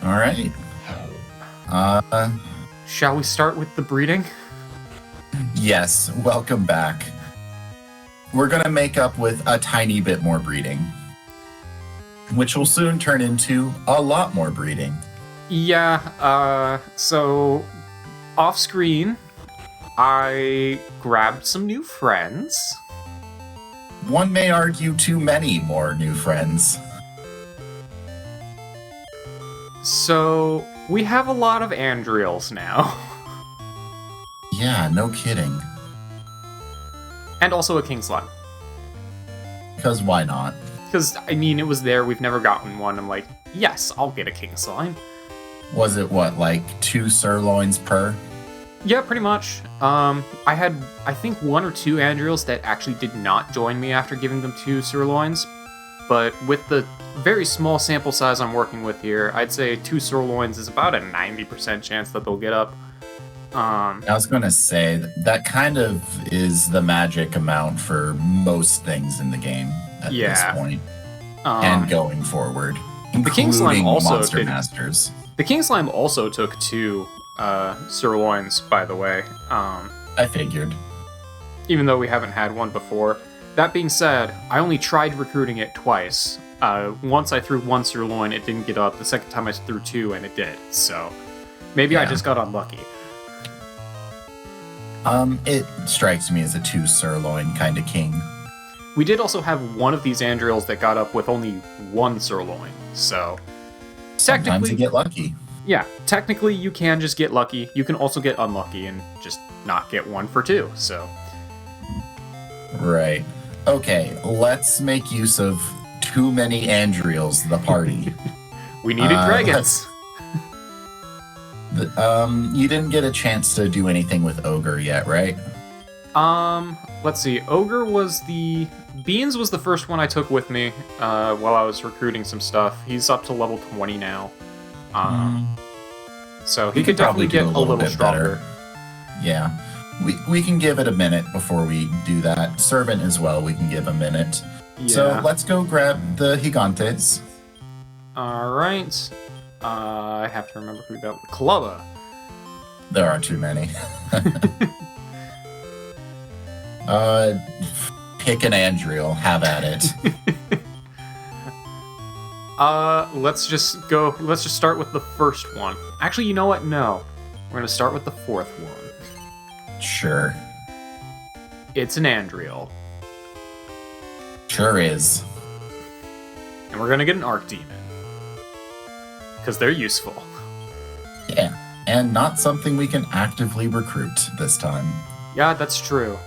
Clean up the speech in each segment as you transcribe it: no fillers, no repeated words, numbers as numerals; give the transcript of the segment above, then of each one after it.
All right. Shall we start with the breeding? Yes, welcome back. We're going to make up with a tiny bit more breeding, which will soon turn into a lot more breeding. Yeah, so off screen, I grabbed some new friends. One may argue too many more new friends. So we have a lot of Andreals now. Yeah, no kidding. And also a King Slime. Because why not? Because, I mean, it was there, we've never gotten one. I'm like, yes, I'll get a King Slime. Was it what, like 2 sirloins per? Yeah, pretty much. I had, I think, 1 or 2 Andreals that actually did not join me after giving them 2 sirloins. But with the very small sample size I'm working with here, I'd say 2 sirloins is about a 90% chance that they'll get up. I was going to say, that kind of is the magic amount for most things in the game at this point. And going forward. The King Slime also Monster Masters. The King Slime also took 2 sirloins, by the way. I figured. Even though we haven't had one before. That being said, I only tried recruiting it twice. Once I threw 1 sirloin, it didn't get up. The second time I threw 2, and it did. So maybe I just got unlucky. It strikes me as a 2 sirloin kind of king. We did also have one of these Andreals that got up with only 1 sirloin, so Sometimes you get lucky. Yeah, technically you can just get lucky. You can also get unlucky and just not get 1 for 2, so. Right. Okay, let's make use of too many Andreals, the party. We needed dragons. You didn't get a chance to do anything with Ogre yet, right? Let's see. Ogre was the... Beans was the first one I took with me while I was recruiting some stuff. He's up to level 20 now. So he could definitely get a little stronger. Better. Yeah. We can give it a minute before we do that. Servant as well, we can give a minute. Yeah. So let's go grab the Gigantes. Alright. I have to remember who that was. Clubba. There are too many. Pick an Andreal. Have at it. Let's just start with the first one. Actually, you know what? No. We're gonna start with the 4th one. Sure. It's an Andreal. Sure is. And we're gonna get an Archdemon. Because they're useful. Yeah, and not something we can actively recruit this time. Yeah, that's true.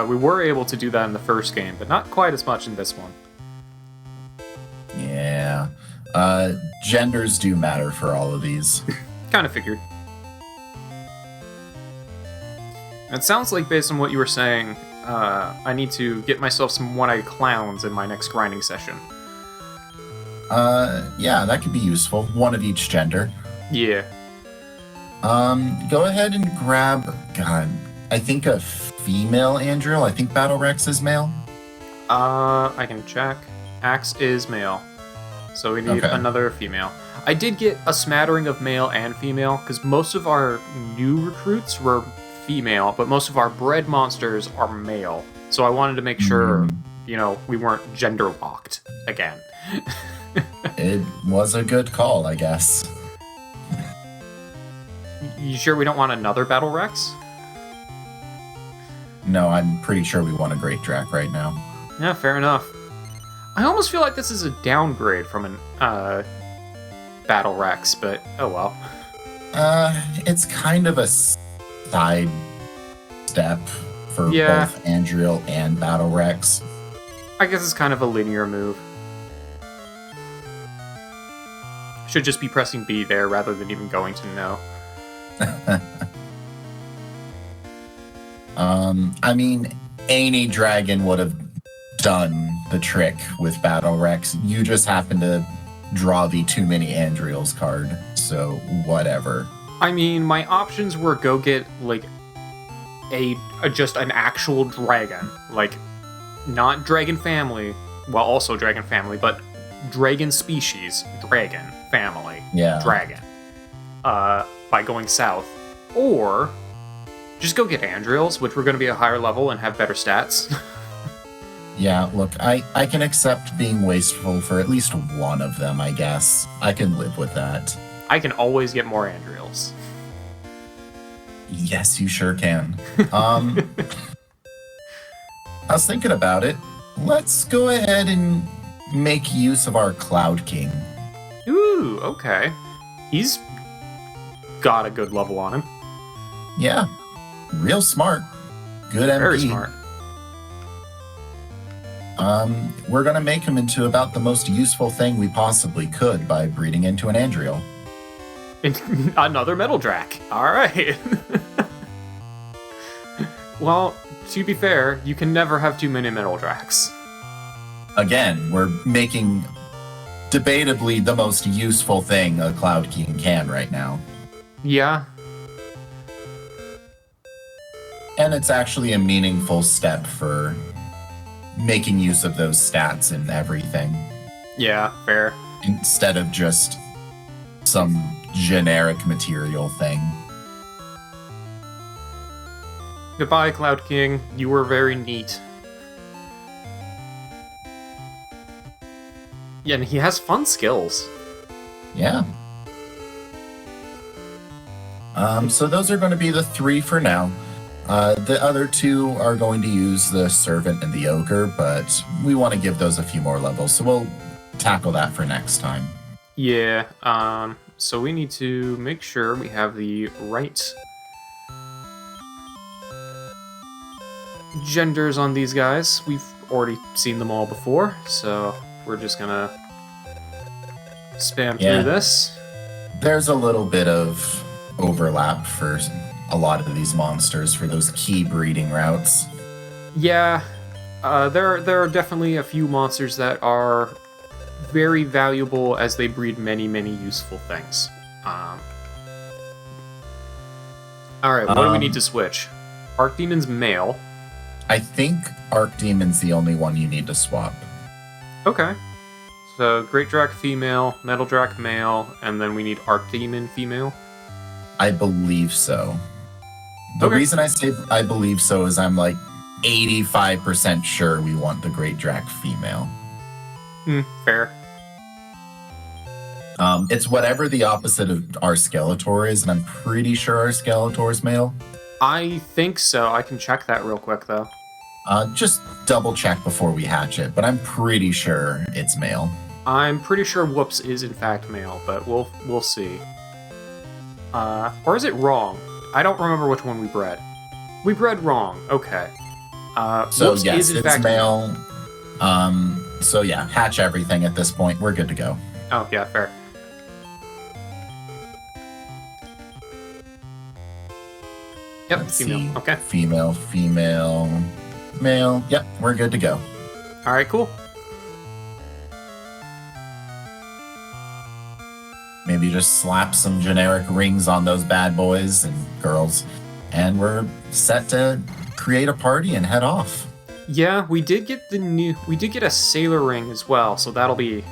We were able to do that in the first game, but not quite as much in this one. Yeah. Genders do matter for all of these. Kind of figured. And it sounds like, based on what you were saying, I need to get myself some one-eyed clowns in my next grinding session. Yeah, that could be useful. 1 of each gender. Yeah. Go ahead and grab, God, I think a female Andreal. I think Battle Rex is male. I can check. Axe is male. So we need another female. I did get a smattering of male and female, because most of our new recruits were female, but most of our bred monsters are male. So I wanted to make sure, we weren't gender locked again. It was a good call, I guess. You sure we don't want another Battle Rex? No, I'm pretty sure we want a Great Drac right now. Yeah, fair enough. I almost feel like this is a downgrade from an Battle Rex, but oh well. It's kind of a side step for both Andreal and Battle Rex. I guess it's kind of a linear move. Should just be pressing B there rather than even going to no. I mean, any dragon would have done the trick with Battle Rex. You just happen to draw the too many Andreals card, so whatever. I mean, my options were go get like just an actual dragon, like not Dragon Family, well, also Dragon Family, but dragon species, dragon family, Yeah. dragon, by going south, or just go get Andreals, which were going to be a higher level and have better stats. Yeah, look, I can accept being wasteful for at least one of them, I guess. I can live with that. I can always get more Andreals. Yes, you sure can. I was thinking about it. Let's go ahead and make use of our Cloud King. Ooh, okay. He's got a good level on him. Yeah, real smart. Good MP. Very smart. We're gonna make him into about the most useful thing we possibly could by breeding into an Andreal. Another Metal Drac. All right. Well, to be fair, you can never have too many Metal Dracs. Again, we're making debatably the most useful thing a Cloud King can right now. Yeah. And it's actually a meaningful step for making use of those stats and everything. Yeah, fair. Instead of just some generic material thing. Goodbye, Cloud King. You were very neat. Yeah, and he has fun skills. Yeah. So those are going to be the 3 for now. The other 2 are going to use the Servant and the Ogre, but we want to give those a few more levels, so we'll tackle that for next time. Yeah, so we need to make sure we have the right genders on these guys. We've already seen them all before, so we're just gonna spam through this. There's a little bit of overlap for a lot of these monsters for those key breeding routes. Yeah, there are definitely a few monsters that are very valuable as they breed many, many useful things. Alright, what do we need to switch? Archdemon's male. I think Archdemon's the only one you need to swap. Okay. So, Great Drac female, Metal Drac male, and then we need Archdemon female? I believe so. The Okay. reason I say I believe so is I'm like 85% sure we want the Great Drac female. Fair. It's whatever the opposite of our Skeletor is, and I'm pretty sure our Skeletor's male. I think so. I can check that real quick, though. Just double check before we hatch it, but I'm pretty sure it's male. I'm pretty sure Whoops is in fact male, but we'll see. Or is it wrong? I don't remember which one we bred. We bred wrong. Okay. So Whoops yes, is in it's fact male. So yeah, hatch everything at this point. We're good to go. Oh yeah, fair. Yep, Let's female. see. Okay. Female, male. Yep, we're good to go. All right, cool. Maybe just slap some generic rings on those bad boys and girls, and we're set to create a party and head off. Yeah, we did get a sailor ring as well, so that'll be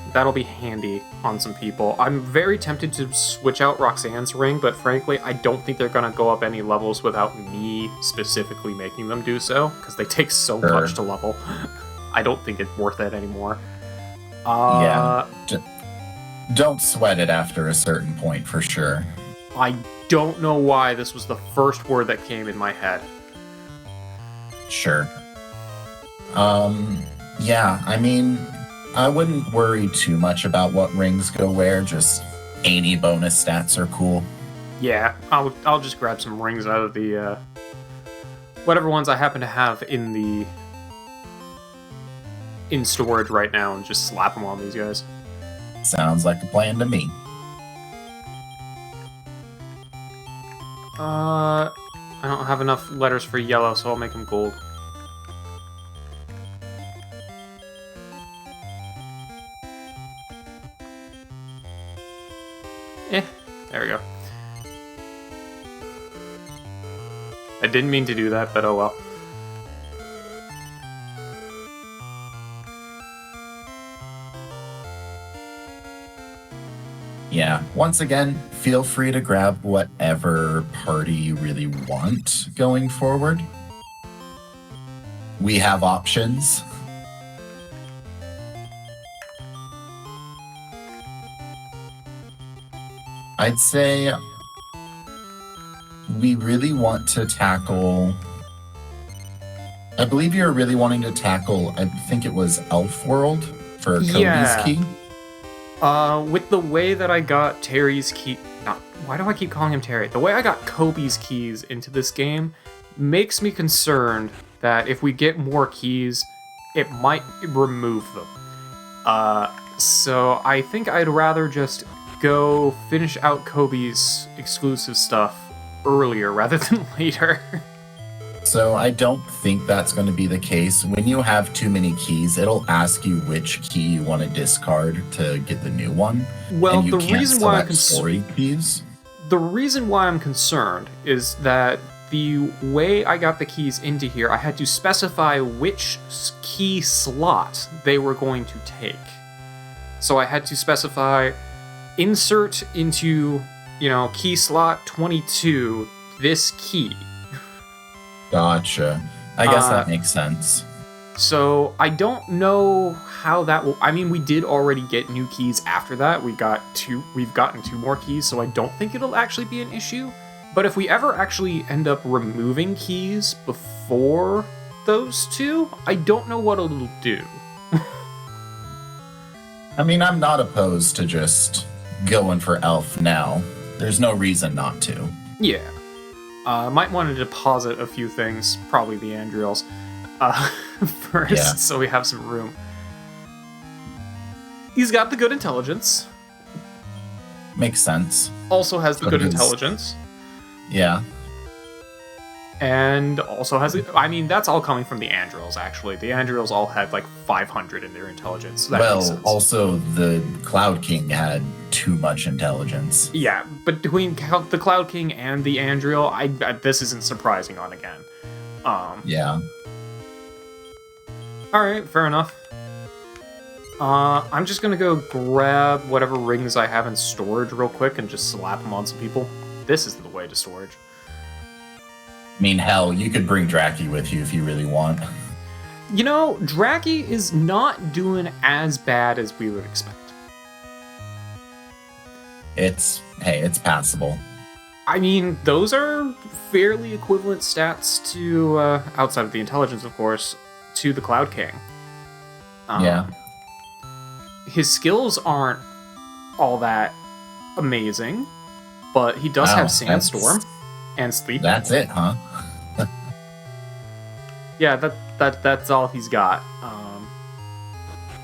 handy on some people. I'm very tempted to switch out Roxanne's ring, but frankly, I don't think they're gonna go up any levels without me specifically making them do so, because they take so much to level. I don't think it's worth it anymore. Yeah. Don't sweat it after a certain point for sure. I don't know why this was the first word that came in my head. Sure. Yeah, I mean, I wouldn't worry too much about what rings go where, just any bonus stats are cool. Yeah, I'll just grab some rings out of the, whatever ones I happen to have in storage right now and just slap them on these guys. Sounds like a plan to me. I don't have enough letters for yellow, so I'll make them gold. There we go. I didn't mean to do that, but oh well. Yeah, once again, feel free to grab whatever party you really want going forward. We have options. I'd say we really want to tackle... I believe you're really wanting to tackle, I think it was Elf World for Cody's key. With the way that I got Terry's key... why do I keep calling him Terry? The way I got Kobe's keys into this game makes me concerned that if we get more keys, it might remove them. So I think I'd rather just go finish out Kobe's exclusive stuff earlier rather than later. So I don't think that's going to be the case. When you have too many keys, it'll ask you which key you want to discard to get the new one. Well, and you the can't reason why I'm keys. The reason why I'm concerned is that the way I got the keys into here, I had to specify which key slot they were going to take. So I had to specify insert into, key slot 22 this key. Gotcha. I guess that makes sense. So I don't know how that will... I mean, we did already get new keys after that. We've gotten 2 more keys, so I don't think it'll actually be an issue. But if we ever actually end up removing keys before those 2, I don't know what it'll do. I mean, I'm not opposed to just going for Elf now. There's no reason not to. Yeah. Might want to deposit a few things, probably the Andreals, first, so we have some room. He's got the good intelligence. Makes sense. Also has the good intelligence. Yeah. And also has... I mean, that's all coming from the Andreals, actually. The Andreals all had, 500 in their intelligence. So that makes sense. Also, the Cloud King had too much intelligence. Yeah, but between the Cloud King and the Andreal, this isn't surprising on again. Yeah. Alright, fair enough. I'm just gonna go grab whatever rings I have in storage real quick and just slap them on some people. This is the way to storage. I mean, hell, you could bring Draki with you if you really want. Draki is not doing as bad as we would expect. It's passable. I mean, those are fairly equivalent stats to, outside of the intelligence, of course, to the Cloud King. Yeah. His skills aren't all that amazing, but he does have Sandstorm and Sleep. That's it, huh? Yeah, that's all he's got.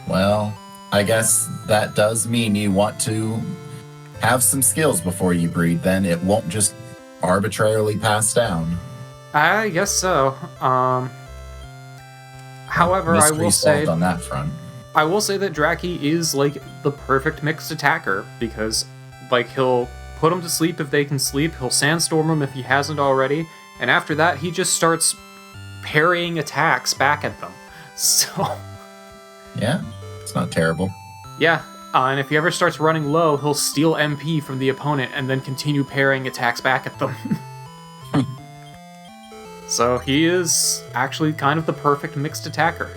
Well, I guess that does mean you want to have some skills before you breed, then. It won't just arbitrarily pass down. I guess so. However, I will say on that front. I will say that Draki is the perfect mixed attacker because he'll put them to sleep if they can sleep, he'll sandstorm them if he hasn't already, and after that he just starts parrying attacks back at them. So yeah, it's not terrible. Yeah. And if he ever starts running low, he'll steal MP from the opponent and then continue parrying attacks back at them. So he is actually kind of the perfect mixed attacker.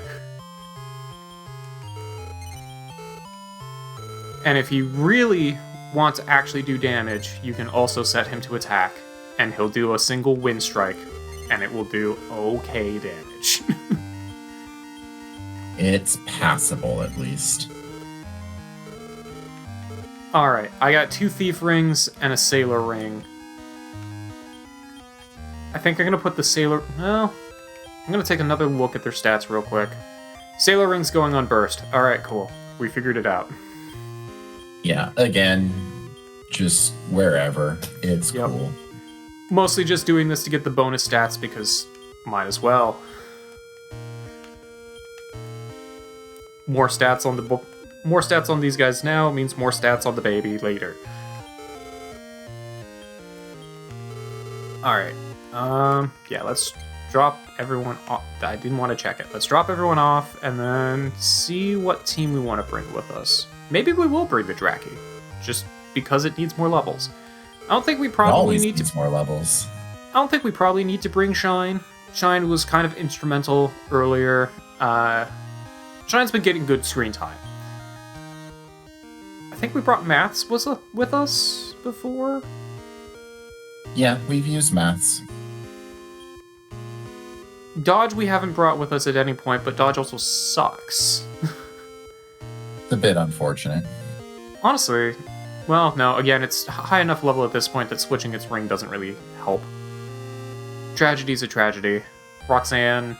And if he really wants to actually do damage, you can also set him to attack, and he'll do a single wind strike, and it will do okay damage. It's passable, at least. Alright, I got 2 Thief Rings and a Sailor Ring. I think I'm going to put the Sailor... Well, I'm going to take another look at their stats real quick. Sailor Ring's going on Burst. Alright, cool. We figured it out. Yeah, again, just wherever. It's cool. Mostly just doing this to get the bonus stats because might as well. More stats on the book. More stats on these guys now means more stats on the baby later. Alright. Yeah, let's drop everyone off. I didn't want to check it. Let's drop everyone off and then see what team we want to bring with us. Maybe we will bring the Draki. Just because it needs more levels. I don't think we It probably always need needs more levels. I don't think we probably need to bring Shine. Shine was kind of instrumental earlier. Shine's been getting good screen time. I think we brought Maths with us before. Yeah, we've used Maths. Dodge we haven't brought with us at any point, but Dodge also sucks. It's a bit unfortunate. Honestly, well, no, again, it's high enough level at this point that switching its ring doesn't really help. Tragedy's a tragedy. Roxanne,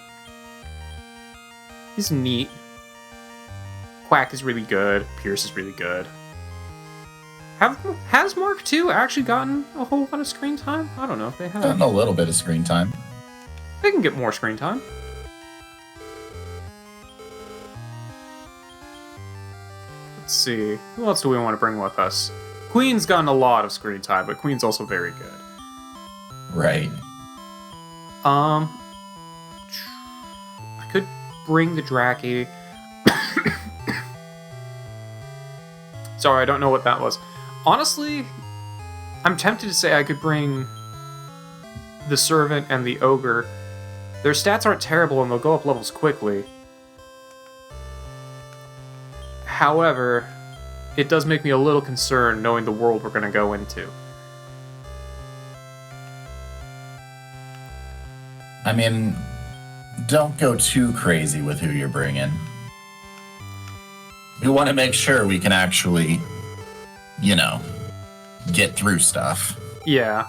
he's neat. Quack is really good. Pierce is really good. Has Mark II actually gotten a whole lot of screen time? I don't know if they have. Gotten a little bit of screen time. They can get more screen time. Let's see. Who else do we want to bring with us? Queen's gotten a lot of screen time, but Queen's also very good. Right. I could bring the Draki. Sorry, I don't know what that was. Honestly, I'm tempted to say I could bring the Servant and the Ogre. Their stats aren't terrible and they'll go up levels quickly. However, it does make me a little concerned knowing the world we're going to go into. I mean, don't go too crazy with who you're bringing. We want to make sure we can actually, get through stuff. Yeah.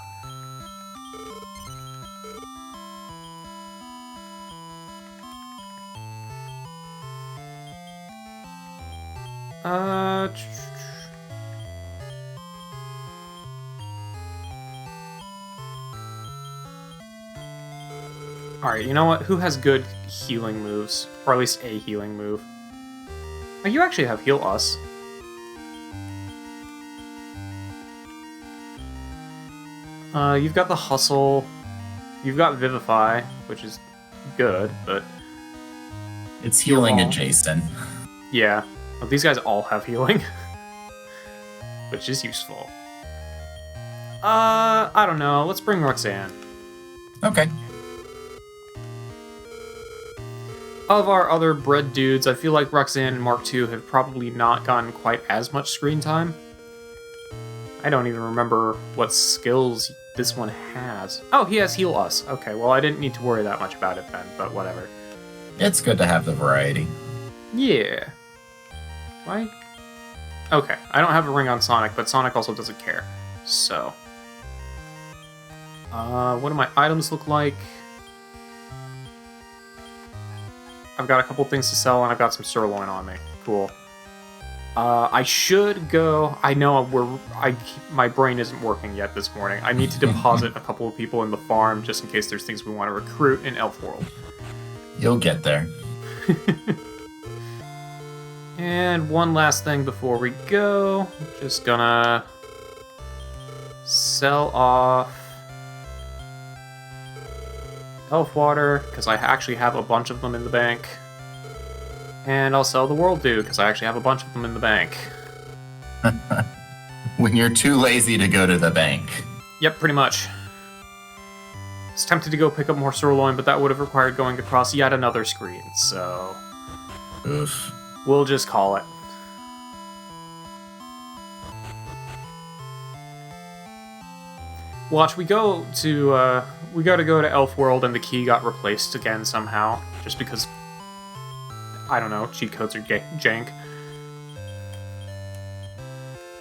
Alright, you know what? Who has good healing moves? Or at least a healing move? Oh, you actually have Heal Us. You've got the Hustle. You've got Vivify, which is good, but... It's healing adjacent. Yeah. Well, these guys all have healing. Which is useful. I don't know. Let's bring Roxanne. Okay. Of our other bred dudes, I feel like Roxanne and Mark II have probably not gotten quite as much screen time. I don't even remember what skills this one has. Oh, he has Heal Us. Okay, well, I didn't need to worry that much about it then, but whatever. It's good to have the variety. Yeah. Right? Okay, I don't have a ring on Sonic, but Sonic also doesn't care. So. What do my items look like? I've got a couple things to sell, and I've got some sirloin on me. Cool. I should go... I know my brain isn't working yet this morning. I need to deposit a couple of people in the farm, just in case there's things we want to recruit in Elf World. You'll get there. And one last thing before we go. Just gonna... sell off... Elf Water, because I actually have a bunch of them in the bank. And I'll sell the World Dew, because I actually have a bunch of them in the bank. When you're too lazy to go to the bank. Yep, pretty much. I was tempted to go pick up more sirloin, but that would have required going across yet another screen, so... Oof. We'll just call it. Watch, we gotta go to Elf World and the key got replaced again somehow, just because, I don't know, cheat codes are jank.